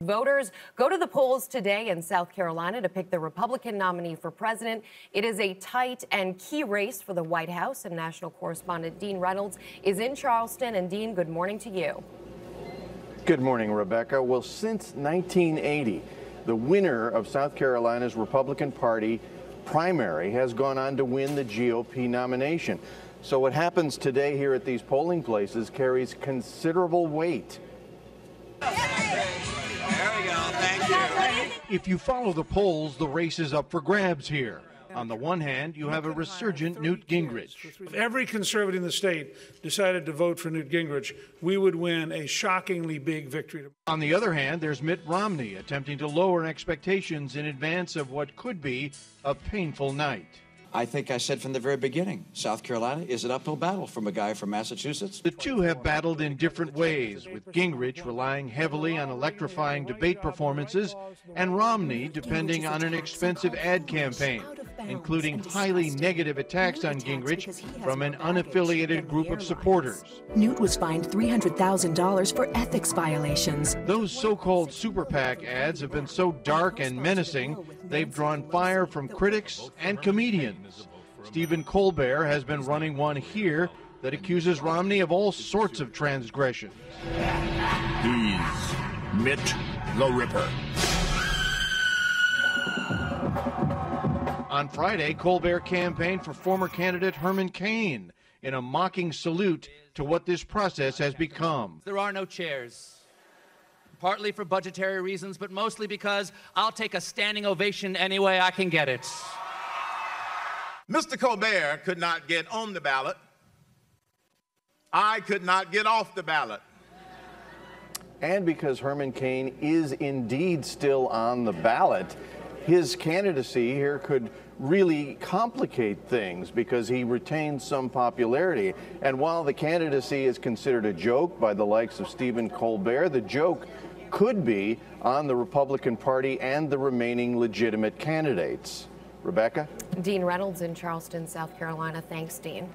Voters go to the polls today in South Carolina to pick the Republican nominee for president. It is a tight and key race for the White House, and national correspondent Dean Reynolds is in Charleston. And Dean, good morning to you. Good morning, Rebecca. Well, since 1980, the winner of South Carolina's Republican Party primary has gone on to win the GOP nomination. So what happens today here at these polling places carries considerable weight. If you follow the polls, the race is up for grabs here. On the one hand, you have a resurgent Newt Gingrich. If every conservative in the state decided to vote for Newt Gingrich, we would win a shockingly big victory. On the other hand, there's Mitt Romney attempting to lower expectations in advance of what could be a painful night. I think I said from the very beginning, South Carolina is an uphill battle from a guy from Massachusetts. The two have battled in different ways, with Gingrich relying heavily on electrifying debate performances and Romney depending on an expensive ad campaign, including highly negative attacks on Gingrich from an unaffiliated group of supporters. Newt was fined $300,000 for ethics violations. Those so-called super PAC ads have been so dark and menacing, they've drawn fire from critics and comedians. Stephen Colbert has been running one here that accuses Romney of all sorts of transgressions. He's Mitt the Ripper. On Friday, Colbert campaigned for former candidate Herman Cain in a mocking salute to what this process has become. There are no chairs, partly for budgetary reasons, but mostly because I'll take a standing ovation any way I can get it. Mr. Colbert could not get on the ballot. I could not get off the ballot. And because Herman Cain is indeed still on the ballot, his candidacy here could really complicate things because he retains some popularity. And while the candidacy is considered a joke by the likes of Stephen Colbert, the joke could be on the Republican Party and the remaining legitimate candidates. Rebecca? Dean Reynolds in Charleston, South Carolina. Thanks, Dean.